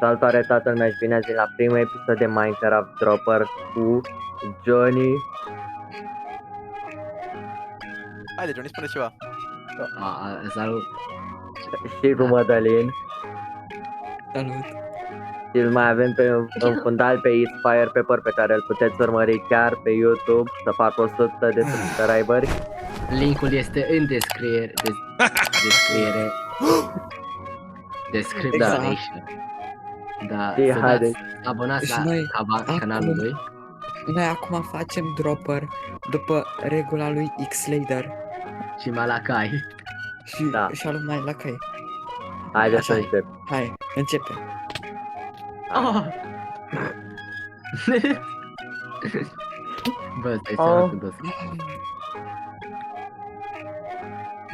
Salutare toată lumea și bine ați venit la primul episod de Minecraft Dropper cu Johnny. Haide, Johnny, spune ceva. Salut. Și cu Mădălin. Salut! Și îl mai avem în fundal pe Inspire Pepper, pe care îl puteți urmări chiar pe YouTube să facă 100 de subscriberi. Linkul este în descriere. Description. Da, Și să haideți. dați, abonați Și la noi canalul lui. Noi acum facem dropper după regula lui X-Lader Și Malacai. și Da. și-a luat mai la cai. Haideți să Așa e. încep. Hai, începe. Oh! Bă, stai seama cu dos.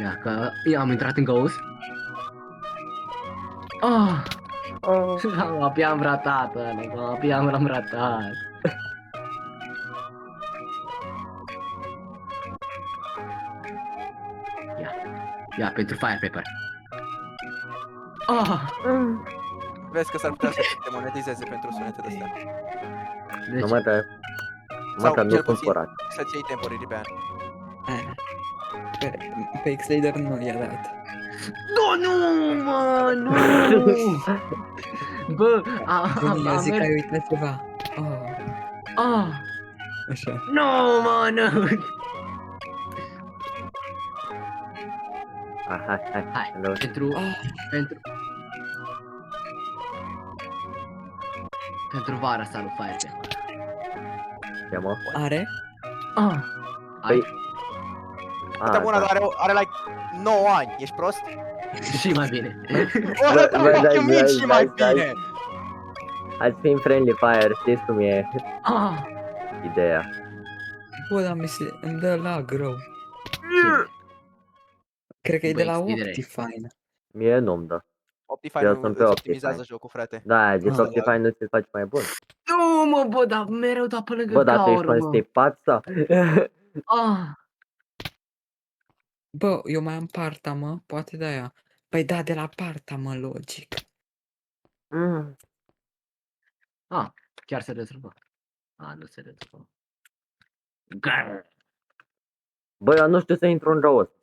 Ia, că eu am intrat în Ghost. Oh! Abia am ratat, abia am ratat. Ia, pentru Fire Pepper. Oh! Vezi că s-ar putea să te monetizeze pentru sunetele astea. Deci, Nu mă dă. Mă Sau că nu cel sunt puțin curat. să-ți iei temporary pe an. Pe X-Lader nu i-a dat. nu, mă, nu! Bă, Eu zic că mers... ai uitat ceva. Oh, Ah, așa. nu, mă, nu! Hai. Hai, Hello. pentru vara asta lui Fire Pepper. Ce mă? Are? Ah, Păi... Asta bună, da. dar are like 9 ani, ești prost? și mai bine. Bă, dai, mici și mai dai. bine! Hai să fim friendly fire, știți cum e Ah, ideea. Bă, dar îmi dă lag rău. cine? Cred că e Bă, de la extindere. Optifine. Mie nu-mi dă. Optifine Eu nu sunt pe îți Optifine. optimizează jocul, frate. Da, zis Ah. Optifine nu ți-l faci mai bun. Nu, mă, bă, dar mereu da pe lângă Bă, dar tu ești gaură, mă. constipat sau? Ah, Bă, eu mai am parta, mă, poate de aia. Păi da, de la parta, mă, logic. chiar se rezolvă. Nu se rezolvă. Grrr. Bă, eu nu știu să intru în rău ăsta.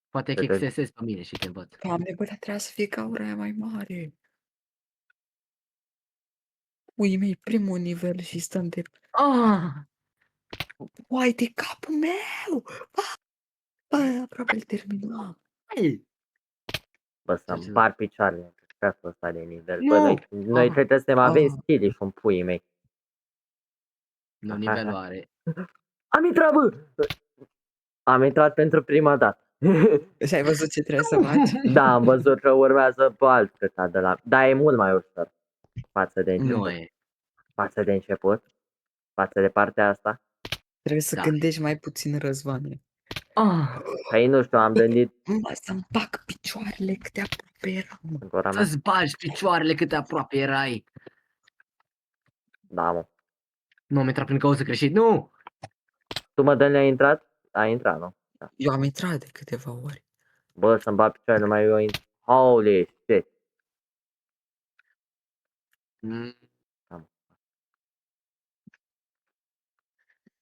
Poate că accesezi pe mine și te învăț. Doamne, bă, dar trebuia să fie gaura aia mai mare. Ui, mei, primul nivel și stăm de... Uai, de capul meu! Bă, aproape îl terminam. Bă, să-mi Ce- par picioarele. Castul ăsta de nivel. Nu! Bă, noi cred că suntem avem Ah. skill și un pui mei. Nu, nivelul are. Am intrat, bă! Am intrat pentru prima dată. Și ai văzut ce trebuie să faci? Da, am văzut că urmează pe alt căcat de la... Da, e mult mai ușor. Față de început. Nu e. Față de început. Față de partea asta. Trebuie să Da. gândești mai puțin, Răzvane. Păi nu știu, am gândit Mă, să-mi bag picioarele cât de aproape eram, mă. în gura mea. Să-ți bagi picioarele cât de aproape erai. Da, mă. Nu am intrat prin cauză greșit. Nu! Tu, mă, Dani, ai intrat? Ai intrat, nu? Da. Eu am intrat de câteva ori. Bă, să-mi bag picioarele, numai eu intrat. Holy shit.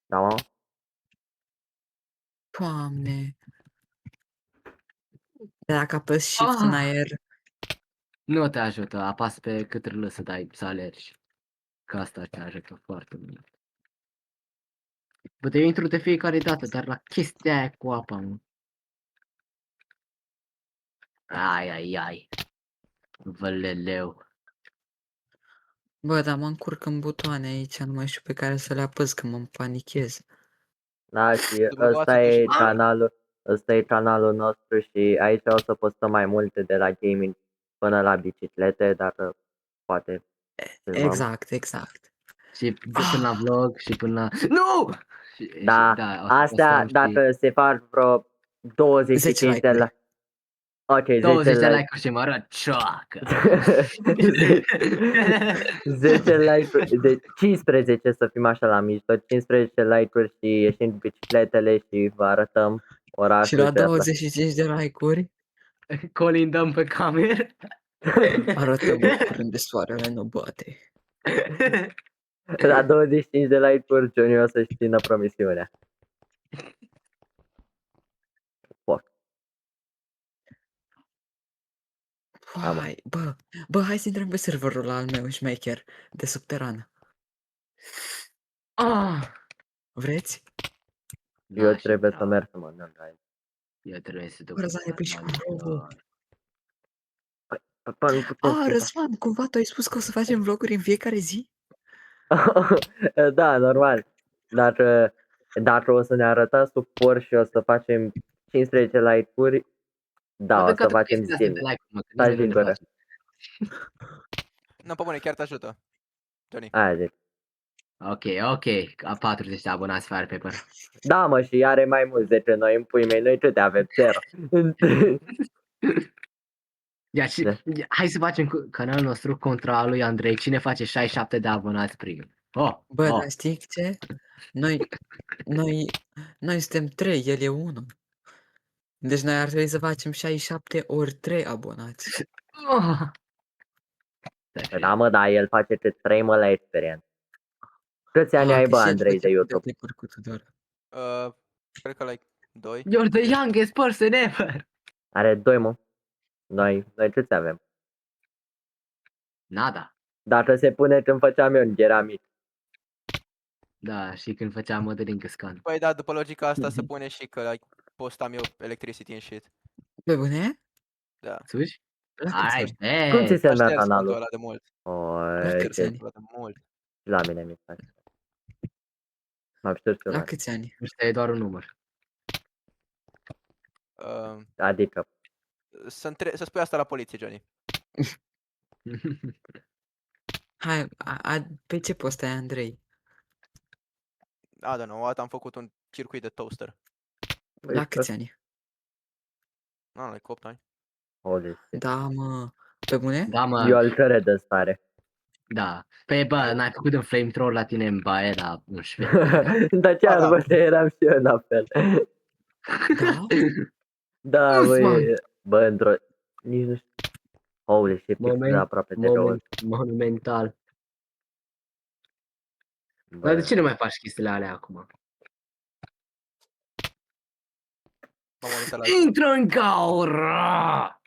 Da, mă? Doamne. Dacă apăs shift în aer, Nu te ajută. Apasă pe cât râlă să dai, să alergi. Că asta te ajută foarte mult. Bă, te intru de fiecare dată, dar la chestia aia cu apa, mă. Ai. Văleleu. bă, dar mă încurc în butoane aici, nu mai știu pe care să le apăs, că mă panichez. Da, și Dumneavoastră ăsta e duși- canalul. Ăsta e canalul nostru și aici o să postăm mai multe de la gaming până la biciclete, dar poate filmăm. Exact. Și până la vlog și până la... Nu! Da, o să astea postăm și dacă se fac vreo 25 10 de like-uri. Ok, 10 20 de like. like-uri și mă arăt cioacă. 10 like-uri, de 15 să fim așa la mijloc, 15 like-uri și ieșim cu bicicletele și vă arătăm orașul. Și la și asta. 25 de like-uri, colindăm pe cameră. Arată-mă curând soarele nu bate. La 25 de like-uri, Johnny o să-și țină promisiunea. Fuck. Am. Hai, hai să intrăm pe serverul al meu șmecher de subteran. Ah! Vreți? Eu Da, și trebuie să vreau. merg să mă dăm la el. Eu trebuie să duc Răzvan, e pe și cu vlogul. Papa, nu putem schimba. Răzvan, cumva tu ai spus că o să facem vloguri în fiecare zi? Da, normal. Dar dacă o să ne arătați suport și o să facem 15 like-uri, da, o să facem zilnic. Stai din gură. Nu, pe bune, chiar te ajută. Johnny. Aia zic. Ok, a 40 de abonați Fire Paper. Da, mă, și are mai mulți decât noi în pui mei. Noi câte avem? 0. Da. Hai să facem cu canalul nostru contra al lui Andrei. Cine face 67 de abonați primul? Dar știi ce? Noi suntem 3, el e 1. Deci noi ar trebui să facem 67 ori 3 abonați. Da, mă, da, el face cât 3 mă la experiență. Câți ani ai, bă, Andrei, de YouTube? Cu Tudor. Cred că like 2. You're the youngest person ever! Are 2, mă. Noi câți avem? Nada. Dacă se pune când făceam eu, când eram mic. Da, și când făceam modeling scan. Păi da, după logica asta se pune și că like, postam eu electricity and shit. Pe bune? Da. Suși? La câți ani? Cum ți se numea Aștept canalul? ăla de mult. La Oi, câți ani? De mult. la mine mi se face. M-am știut La ceva. câți ani? Ăsta e doar un număr. Adică, Să spui asta la poliție, Johnny. Hai, pe ce post ai, Andrei? I don't know, o dată am făcut un circuit de toaster. La câți ani? Nu, like 8 ani. holy shit. Da, mă. Pe bune? Da, mă. Eu al căred în stare. Da. Păi bă, n-ai făcut un flamethrower la tine în baie la 11. Dar chiar, Da. bă, de eram și eu la fel. Da? Da, Uf, băi, man. bă, într-o... Nici nu știu. Holy shit, pixel aproape de rău. Monumental. Bă, Dar de ce nu mai faci chestiile alea acum? M-am uitat la Intră în gaură!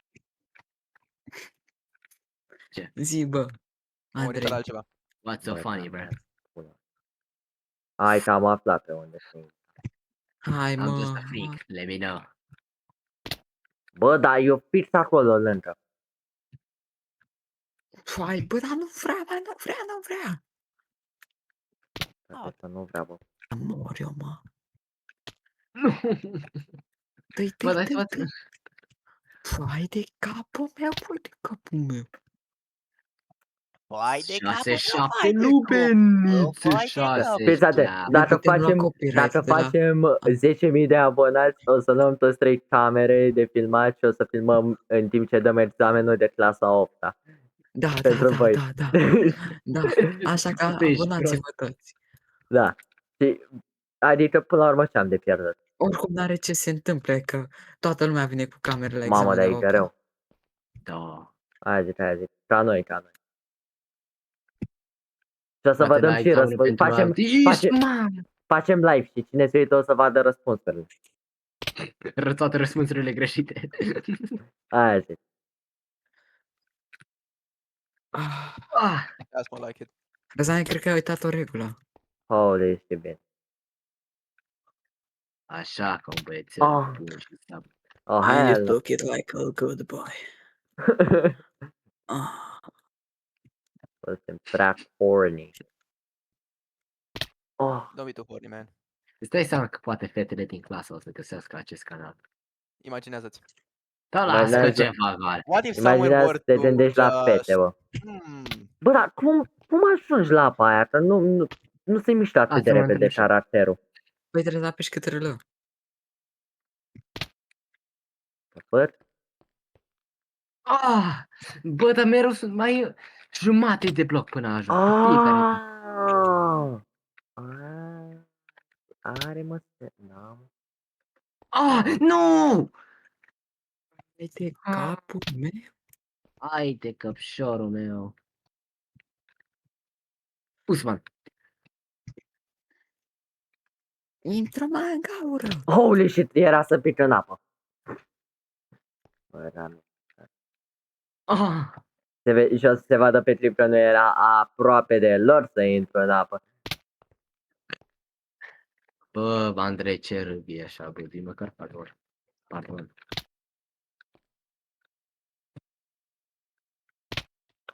Zi, bă. M-am uitat la Andrei. altceva. What's so bă, funny, da, bro? bună. Hai că am aflat pe unde sunt. Hai, I'm just mă. a freak, let me know. Bă, dar eu fix acolo lângă. Hai, bă, dar nu vrea, bă, nu vrea. Frate, să nu vreau, bă. Mor eu, mă. Nu. Bă, dai să Dă-i. Hai de capul meu, pui de capul meu. Hai de 6-7 lubenițe, 6 Fiți atent, dacă facem 10.000 de abonați, o să luăm toți 3 camere de filmat și o să filmăm în timp ce dăm examenul de clasa 8-a. Da, Pentru voi. da. Așa că Tu ești abonați-vă toți. Da. Și, adică, până la urmă, ce am de pierdut? Oricum n-are ce se întâmple, că toată lumea vine cu camerele la Mamă, dar e examenul. greu. Da. Aia zic. Ca noi. Și o să vă Poate dăm n-ai și examen răspuns. pentru artiști, Facem live și cine se uită o să vadă răspunsurile. Toate răspunsurile greșite. Aia zic. Ah, That's more like it. Răzane, cred că ai uitat o regulă. Holy shit, bine. așa, ca un băiețel Ah. bun și slab. Oh, hell. took it like a good boy. Ah. Bă, suntem prea corny. Oh, Don't be too horny, man. Îți dai seama că poate fetele din clasă o să găsească acest canal. Imaginează-ți. Da, lasă că Imaginează- ceva gal. What if someone imaginează were să te to gândești la fete, just... bă. Hmm. Bă, dar cum ajungi la apa aia? Că nu se mișcă atât de Asta mă repede întreb și eu. caracterul. Păi trebuie să apeși cât râlă. Bă, Ah, bă, dar mereu sunt mai jumate de bloc până ajung. Cu fiecare zi. Are mă, n-am. Ah, nu! Hai de capul meu. Hai de căpșorul meu. Usman. Intră mai în gaură. Holy shit, era să pică în apă. Bă, Rami. Ah, Și o să se vadă pe clip că nu era aproape de lor să intră în apă. bă, Andrei, ce râbi așa, bă, din măcar pardon.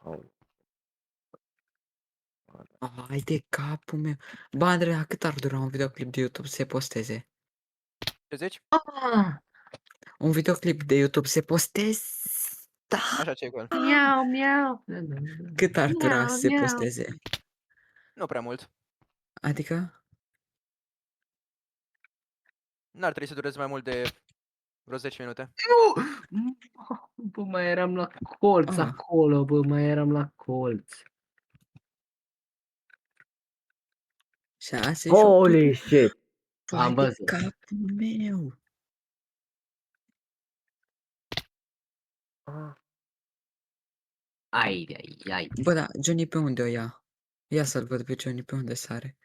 Holy. Hai de capul meu. Bă, Andreea, cât ar dura un videoclip de YouTube să se posteze? Ce zici? Ah, Un videoclip de YouTube se posteze? Da. Așa ce e cu el. miau, miau. Cât ar dura Miau, să se miau. posteze? Nu prea mult. Adică? N-ar trebui să dureze mai mult de vreo 10 minute. Nu! Bă, mai eram la colț Ah. acolo, bă, mai eram la colț. 6 Holy shot-uri? shit. Hai Am de văzut. capul meu. Ah, Ai, ai. Bă, da, Johnny pe unde o ia? Ia să-l văd pe Johnny pe unde sare.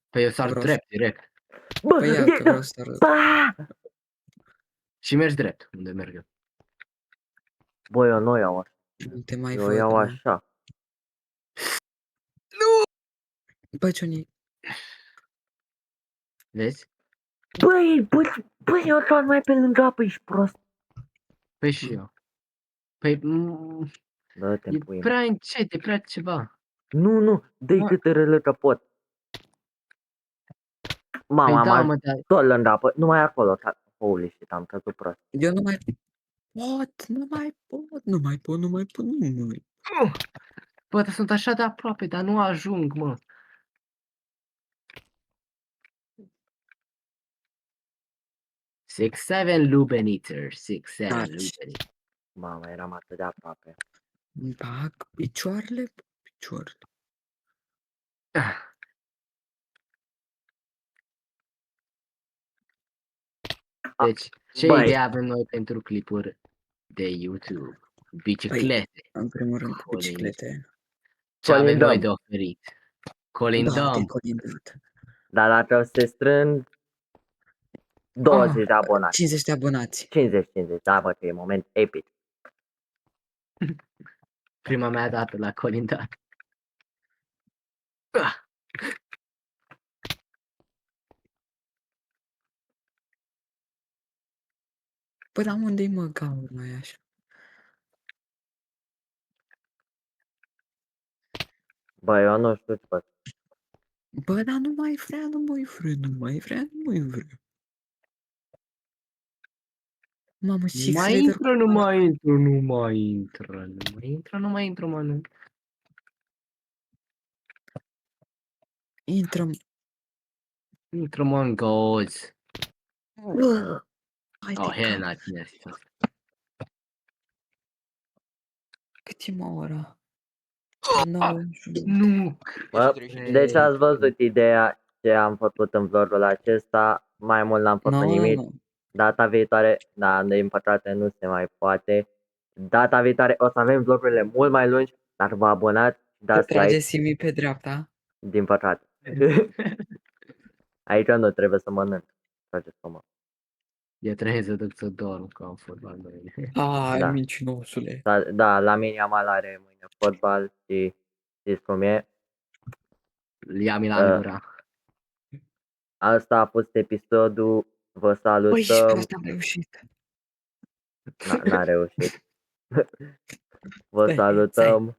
Păi eu sar Vreau drept, direct. Bă, Păi ia că vreau să arăt. Și mergi drept, unde merg eu. Bă, eu nu iau așa. Nu te mai Eu văd, iau mă. așa. Bă, Johnny, Vezi? Băi, eu doar mai pe lângă apă, ești prost. Păi și eu. Păi, Dă-te e pui. prea încet, e prea ceva. Nu, dă-i Mă. cât râlă că pot. Mama, Păi am da, ajuns mă, dar tot lângă apă, numai acolo. Holy shit, am căzut prost. eu nu mai pot, nu mai pot, nu mai pot, nu mai pot, nu mai. bă, dar sunt așa de aproape, dar nu ajung, mă. Six, seven Lubeniter, 6-7 Taci. Lubeniter. Mama, eram atât de aproape. Îmi bag picioarele, picioarele. Deci, ce Băi. idee avem noi pentru clipuri de YouTube? Biciclete. În primul rând, Colin. biciclete. Ce avem Colindăm. noi de oferit? Da, Colindăm. de colindat. Dar dacă se strâng 20 de abonați. 50 de abonați. 50, da, bă, că e moment epic. Prima mea dată la colindat. Păi, dar unde-i mă gaură mai așa? Bă, eu nu știu ce fac. Bă, dar nu mai vrea, nu mai vrea, nu mai vrea, nu mai vrea. Mamă, Six Mai Raider intră, nu mai intru, nu mai intră, nu mai intră, nu mai intru, mă, nu. intră. Intră, mă, în goz. Hai Oh, de hell, cap. n-a ține asta. Cât e mă ora? 9 Nu. Bă, 35. deci ați văzut ideea ce am făcut în vlogul acesta. Mai mult n-am făcut nimic. Nu. Data viitoare, da, din păcate nu se mai poate. Data viitoare o să avem vlogurile mult mai lungi, dar vă abonați, dați Trage like, Simi pe dreapta. din păcate. Aici nu trebuie să mănânc. Faceți mă. Eu trebuie să duc să dorm, că am fotbal mâine. Hai, Da. mincinosule. Da, la mine Yamal are mâine fotbal și știți cum e. Ia-mi la gura. Asta a fost episodul, vă Băi, și pe salutăm. asta am reușit. N-a reușit. Vă Stai, salutăm.